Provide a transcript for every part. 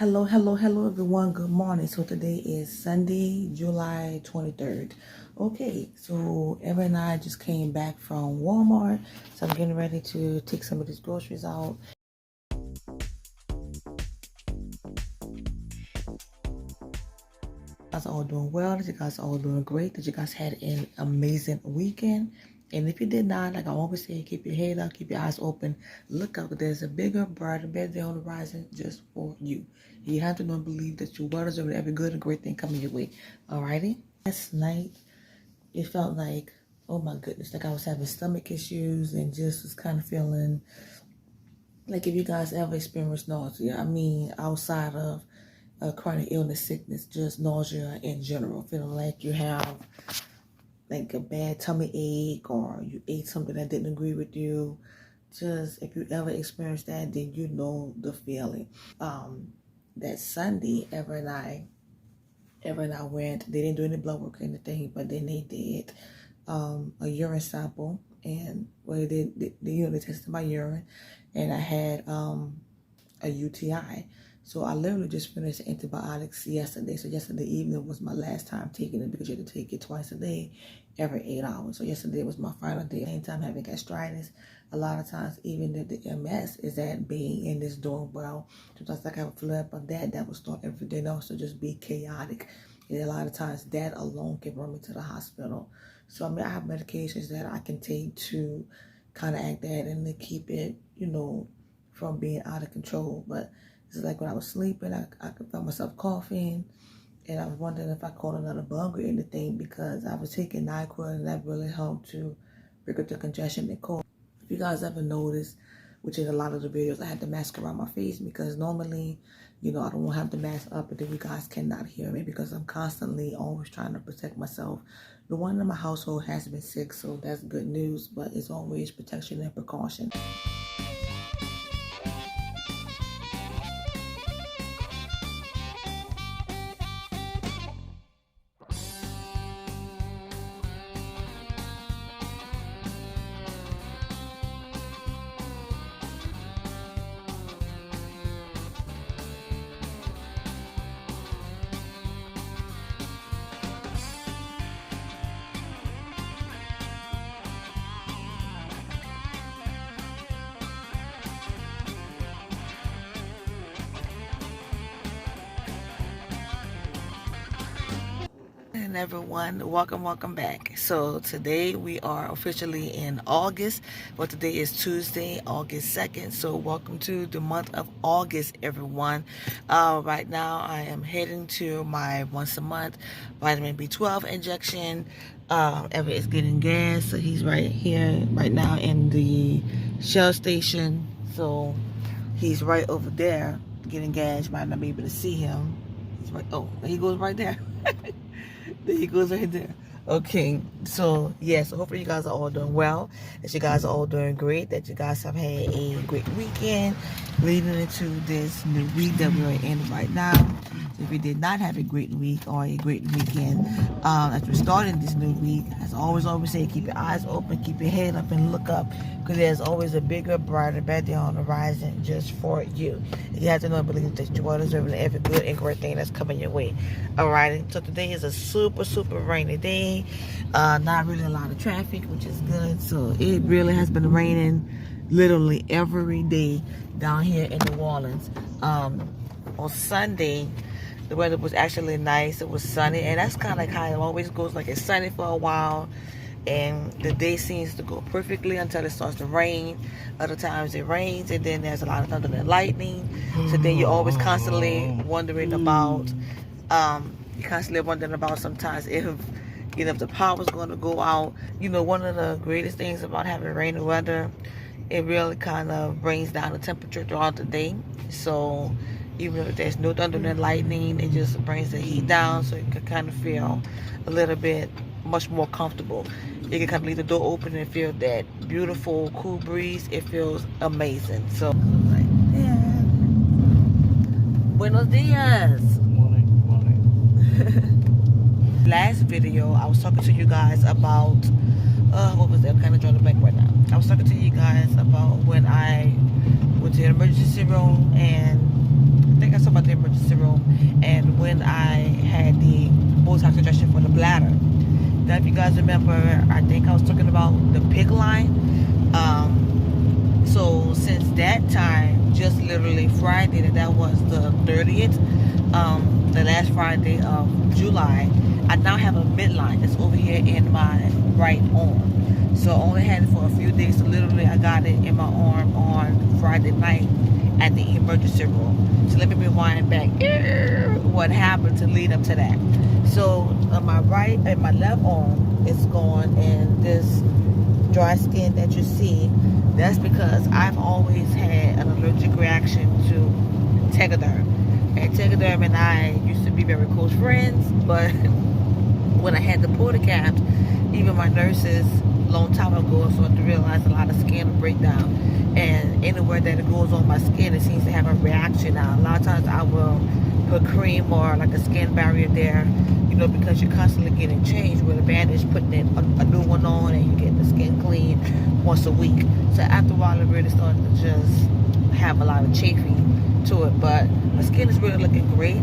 Hello everyone. Good morning. So today is Sunday, July 23rd. Okay, so Evan and I just came back from Walmart. So I'm getting ready to take some of these groceries out. You guys are all doing well, that you guys are all doing great, that you guys had an amazing weekend. And if you did not, like I always say, keep your head up, keep your eyes open, look up. There's a bigger, brighter, better day on the horizon just for you. You have to know and believe that you're well deserving every good and great thing coming your way. Alrighty? Last night, it felt like, oh my goodness, like I was having stomach issues and just was kind of feeling like, if you guys ever experienced nausea, I mean, outside of chronic illness, sickness, just nausea in general, feeling like you have like a bad tummy ache or you ate something that didn't agree with you. Just if you ever experienced that, then you know the feeling. That Sunday, Ever and I went. They didn't do any blood work or anything, but then they did a urine sample, and well, they tested my urine, and I had a UTI. So I literally just finished antibiotics yesterday. So yesterday evening was my last time taking it, because you have to take it twice a day, every 8 hours. So yesterday was my final day. Same time having gastritis. A lot of times, even if the MS is at bay and it's doing well, sometimes I have a flip of that will start everything else to just be chaotic. And a lot of times that alone can bring me to the hospital. So I mean, I have medications that I can take to counteract that and to keep it, from being out of control. But it's like when I was sleeping, I could feel myself coughing, and I was wondering if I caught another bug or anything, because I was taking NyQuil, and that really helped to break up the congestion and cough. If you guys ever noticed, which in a lot of the videos, I had the mask around my face, because normally, I don't have the mask up, but then you guys cannot hear me because I'm constantly always trying to protect myself. The one in my household has been sick, so that's good news, but it's always protection and precaution. Everyone, welcome back. So today we are officially in August. Well, today is Tuesday, August 2nd. So welcome to the month of August, everyone. Right now I am heading to my once a month vitamin B12 injection. Everett is getting gas, so he's right here right now in the Shell station. So he's right over there getting gas. You might not be able to see him. He's right. Oh, he goes right there. There he goes right there. Okay, so so hopefully you guys are all doing well, that you guys are all doing great, that you guys have had a great weekend leading into this new week that we're in right now. So if you did not have a great week or a great weekend, as we're starting this new week, as I always say, keep your eyes open, keep your head up, and look up, because there's always a bigger, brighter, better day on the horizon just for you. You have to know and believe that you are deserving every good and great thing that's coming your way. Alrighty, so today is a super rainy day. Not really a lot of traffic, which is good. So it really has been raining literally every day down here in New Orleans. On Sunday, the weather was actually nice. It was sunny, and that's kind of like how it always goes. Like, it's sunny for a while, and the day seems to go perfectly until it starts to rain. Other times it rains, and then there's a lot of thunder and lightning. So then you're always constantly wondering about, sometimes if the power's going to go out. One of the greatest things about having rainy weather, it really kind of brings down the temperature throughout the day. So even if there's no thunder and lightning, it just brings the heat down, so you can kind of feel a little bit much more comfortable. You can kind of leave the door open and feel that beautiful cool breeze. It feels amazing. So buenos dias. Morning. Last video I was talking to you guys about what was that? I'm kind of drawing a blank right now. I was talking to you guys about when I went to the emergency room, and I think I talked about the emergency when I had the Botox injection for the bladder. Now, if you guys remember, I think I was talking about the Piccline. So since that time, just literally Friday, that was the 30th, the last Friday of July, I now have a midline that's over here in my right arm. So I only had it for a few days. So literally I got it in my arm on Friday night at the emergency room. So let me rewind back what happened to lead up to that. So on my right and my left arm is gone, and this dry skin that you see, that's because I've always had an allergic reaction to Tegaderm. And Tegaderm and I used to be very close friends, but when I had the portacaps, even my nurses a long time ago started to realize a lot of skin breakdown. And anywhere that it goes on my skin, it seems to have a reaction. Now, a lot of times I will put cream or like a skin barrier there, you know, because you're constantly getting changed with a bandage, putting it a new one on, and you get the skin clean once a week. So after a while, it really started to just have a lot of chafing to it. But my skin is really looking great.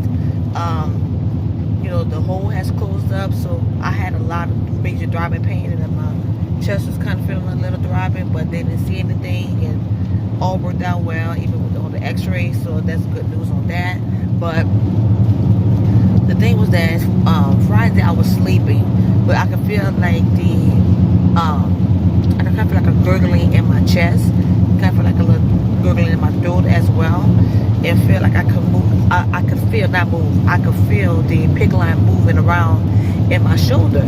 You know, the hole has closed up, so I had a lot of major throbbing pain, and my chest was kind of feeling a little throbbing, but they didn't see anything, and all worked out well, even with all the x-rays, so that's good news on that. But the thing was that Friday I was sleeping, but I could feel like I could kind of feel like a gurgling in my chest, kind of feel like a little gurgling in my throat as well, and feel like I could move. I could feel, not move, I could feel the Piccline moving around in my shoulder,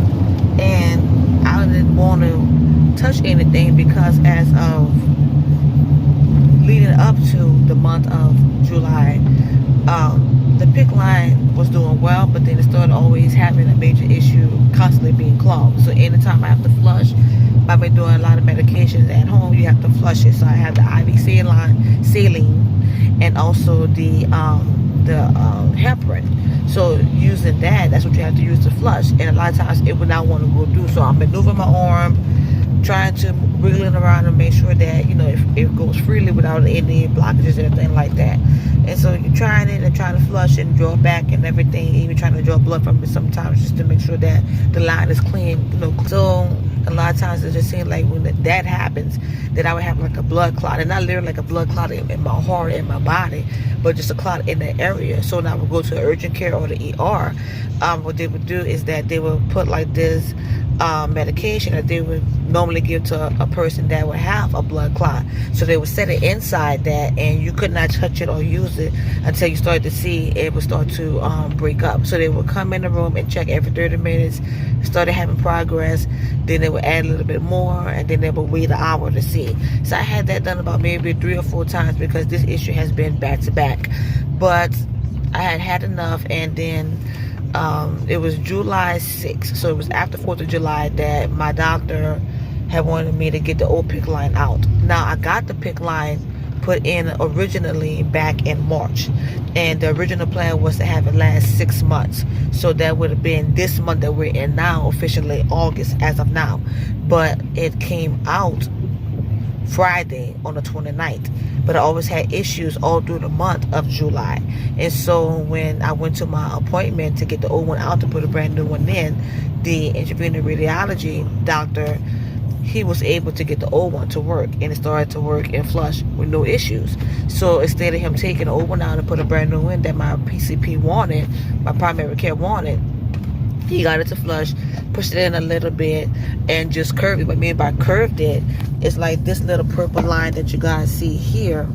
and I didn't want to touch anything because as of leading up to the month of July, the Piccline was doing well, but then it started always having a major issue, constantly being clogged. So anytime I have to flush, I've been doing a lot of medications at home, you have to flush it. So I have the IV saline, and also the heparin. So using that's what you have to use to flush, and a lot of times it would not want to go through. So I'm maneuvering my arm, trying to wriggle it around and make sure that, you know, if it goes freely without any blockages or anything like that. And so you're trying it and trying to flush it and draw back and everything, even trying to draw blood from it sometimes just to make sure that the line is clean, you know. So a lot of times it just seems like when that happens, that I would have like a blood clot, and not literally like a blood clot in my heart, in my body, but just a clot in the area. So now I would go to urgent care or the ER. What they would do is that they would put like this medication that they would normally give to a person that would have a blood clot. So they would set it inside that, and you could not touch it or use it until you started to see it would start to break up. So they would come in the room and check every 30 minutes, started having progress, then they would add a little bit more, and then they would wait an hour to see. So I had that done about maybe 3 or 4 times because this issue has been back to back. But I had enough, and then it was July 6th, so it was after 4th of July that my doctor had wanted me to get the old Piccline out. Now, I got the Piccline put in originally back in March, and the original plan was to have it last 6 months. So that would have been this month that we're in now, officially August as of now. But it came out Friday on the 29th, but I always had issues all through the month of July. And so when I went to my appointment to get the old one out to put a brand new one in, the interventional radiology doctor, he was able to get the old one to work, and it started to work and flush with no issues. So instead of him taking the old one out and put a brand new one that my PCP wanted, my primary care wanted, he got it to flush, pushed it in a little bit, and just curved it. What I mean by curved it, it's like this little purple line that you guys see here.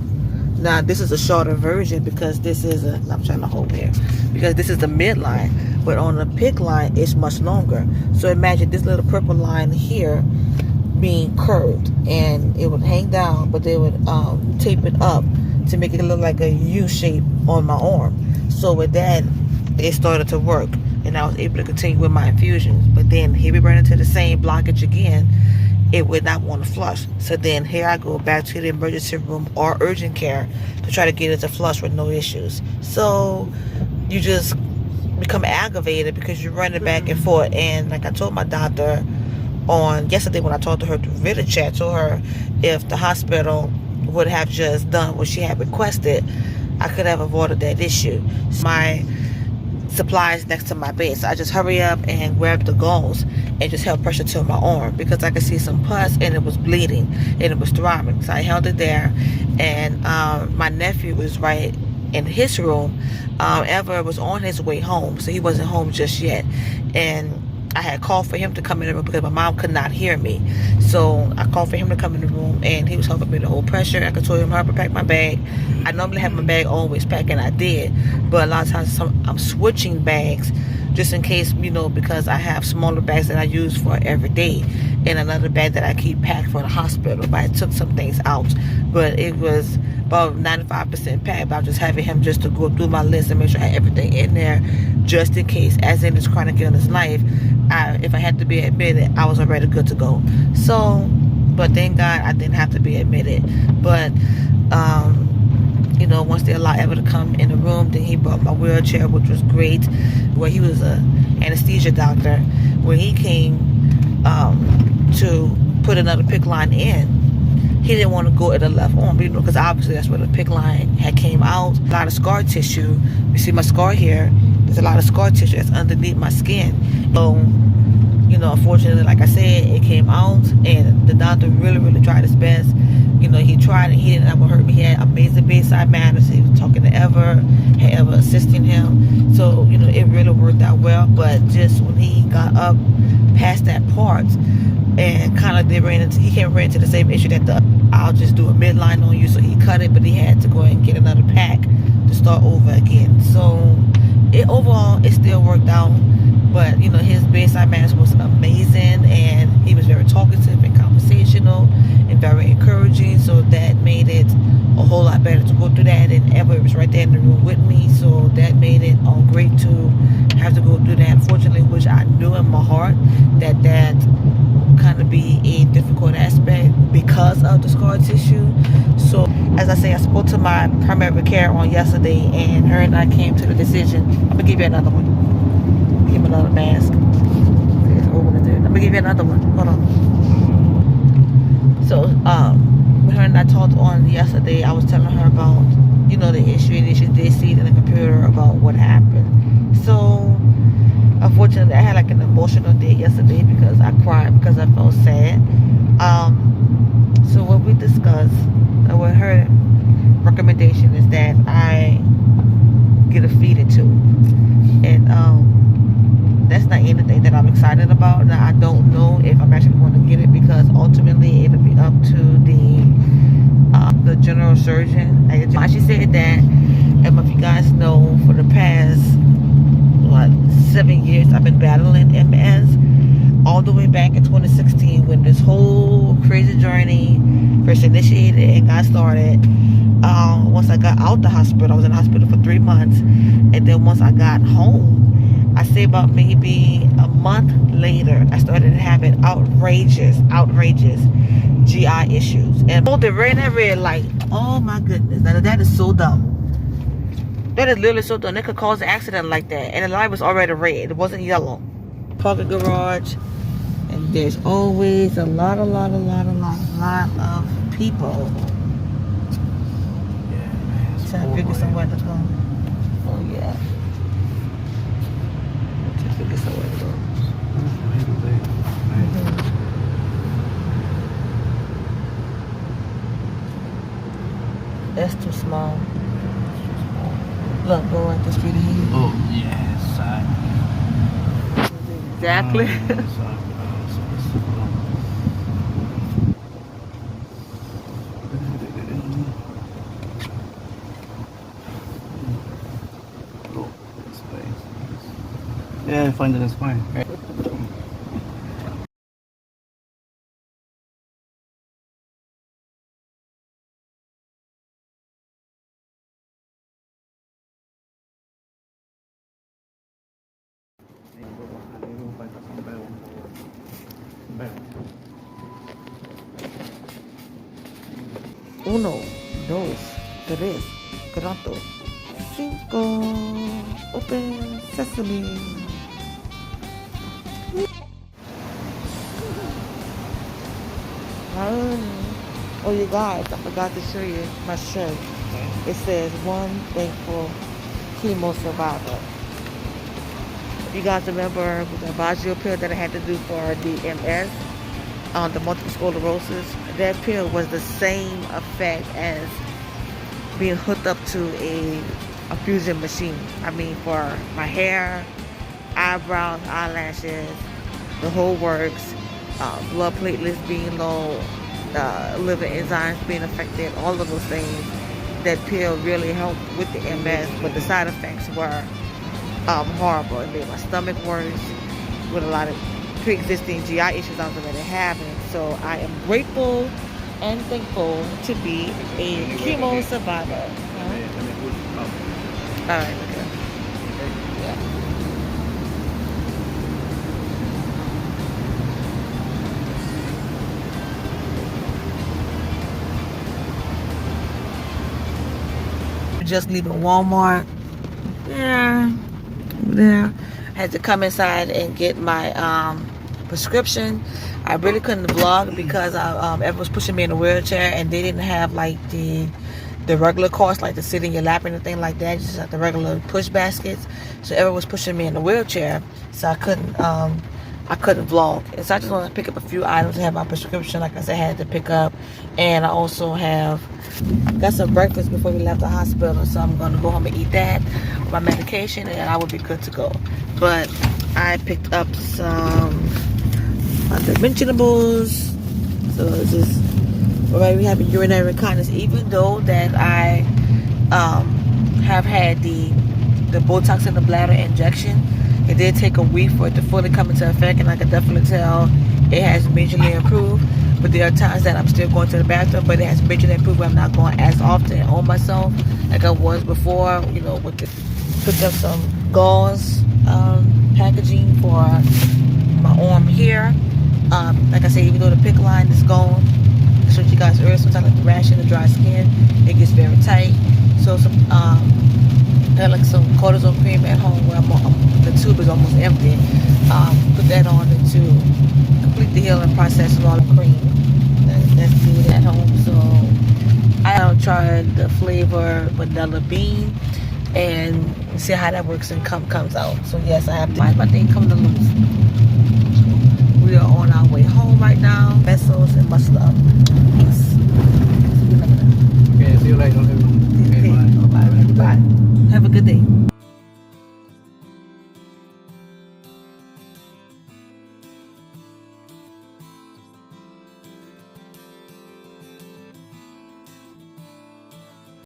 Now, this is a shorter version because this is I'm trying to hold here, because this is the midline, but on the Piccline, it's much longer. So imagine this little purple line here being curved, and it would hang down, but they would tape it up to make it look like a U shape on my arm. So with that, it started to work, and I was able to continue with my infusions. But then here we run into the same blockage again. It would not want to flush. So then here I go back to the emergency room or urgent care to try to get it to flush with no issues. So you just become aggravated because you're running back and forth. And like I told my doctor on yesterday when I talked to her through video chat, told her if the hospital would have just done what she had requested, I could have avoided that issue. My supplies next to my bed. So I just hurry up and grab the gauze and just held pressure to my arm because I could see some pus and it was bleeding and it was throbbing. So I held it there, and my nephew was right in his room. Ever was on his way home, so he wasn't home just yet, and I had called for him to come in the room because my mom could not hear me. So I called for him to come in the room, and he was helping me to hold pressure. I could tell him how to pack my bag. I normally have my bag always packed, and I did. But a lot of times I'm switching bags just in case, you know, because I have smaller bags that I use for every day and another bag that I keep packed for the hospital. But I took some things out. But it was about 95% packed. But I was just having him just to go through my list and make sure I had everything in there just in case, as in this chronic illness life, if I had to be admitted, I was already good to go. So, but thank God I didn't have to be admitted. But, you know, once they allowed Ever to come in the room, then he brought my wheelchair, which was great. Where he was a anesthesia doctor. When he came to put another Piccline in, he didn't want to go at the left arm, you know, because obviously that's where the Piccline had came out. A lot of scar tissue. You see my scar here. There's a lot of scar tissue that's underneath my skin. So, you know, unfortunately, like I said, it came out, and the doctor really, really tried his best. You know, he tried, and he didn't ever hurt me. He had amazing bedside manners. He was talking to Ever, had Ever assisting him. So, you know, it really worked out well. But just when he got up past that part, and kind of ran into the same issue that I'll just do a midline on you. So he cut it, but he had to go and get another pack to start over again. So overall, it still worked out. But, you know, his bedside manners was amazing, and he was very talkative and conversational and very encouraging. So that made it a whole lot better to go through that. And Ever was right there in the room with me, so that made it all great to have to go through that. Unfortunately, which I knew in my heart that kind of be a difficult aspect because of the scar tissue. So as I say, I spoke to my primary care on yesterday, and her and I came to the decision. I'm gonna give you another one. Give me another mask. I'm gonna give you another one. Hold on. So when her and I talked on yesterday, I was telling her about, you know, the issue, and she did see it in the computer about what happened. So unfortunately, I had like an emotional day yesterday because I cried because I felt sad. So what we discussed, with her recommendation, is that I get a feeding tube, and that's not anything that I'm excited about. Now I don't know if I'm actually going to get it because ultimately it'll be up to the general surgeon. She said that, and if you guys know, for the past 7 years I've been battling MS, all the way back in 2016 when this whole crazy journey first initiated and got started. Once I got out the hospital, I was in the hospital for 3 months, and then once I got home, I say about maybe a month later, I started having outrageous GI issues. And both the red and red light, oh my goodness, now that is so dumb. That is literally so dumb. It could cause an accident like that. And the light was already red. It wasn't yellow. Parking garage. And there's always a lot of people. Yeah, man. Trying to figure somewhere to go. Oh, yeah. Trying to figure somewhere to go. That's too small. Look, go right the street ahead. Oh, yeah, side. Exactly. Yeah, I find that it's fine. Right. Uno, dos, tres, cuatro, cinco. Open sesame. Oh, you guys, I forgot to show you my shirt. It says one thankful chemo survivor. You guys remember the Baggio pill that I had to do for the MS, the multiple sclerosis? That pill was the same effect as being hooked up to a fusion machine. I mean, for my hair, eyebrows, eyelashes, the whole works, blood platelets being low, liver enzymes being affected, all of those things. That pill really helped with the MS, but the side effects were horrible. It made my stomach worse with a lot of pre-existing GI issues I was already having. So I am grateful and thankful to be a chemo survivor. All right, okay. Yeah. Just leaving Walmart. Yeah. There. I had to come inside and get my prescription. I really couldn't vlog because everyone was pushing me in a wheelchair, and they didn't have like the regular course, like to sit in your lap or anything like that, just like the regular push baskets. So everyone was pushing me in the wheelchair, so I couldn't vlog. And so I just wanted to pick up a few items to have my prescription, like I said, I had to pick up. And I also got some breakfast before we left the hospital, so I'm going to go home and eat that, my medication, and I will be good to go. But I picked up some unmentionables, so it's just, alright, we have a urinary incontinence, even though that I have had the Botox in the bladder injection. It did take a week for it to fully come into effect, and I can definitely tell it has majorly improved. But there are times that I'm still going to the bathroom, but it has majorly improved where I'm not going as often on myself like I was before. You know, with picked up some gauze packaging for my arm here. Like I said, even though the Piccline is gone, I showed you guys earlier, sometimes like rash in the dry skin, it gets very tight. So some I had like some cortisone cream at home where the tube is almost empty. Put that on to complete the healing process with all the cream that's needed at home. So I tried the flavor vanilla bean and see how that works and comes out. So yes, I have to. My thing coming to loose. We are on our way home right now. Vessels and much love. Peace. Okay, see you later.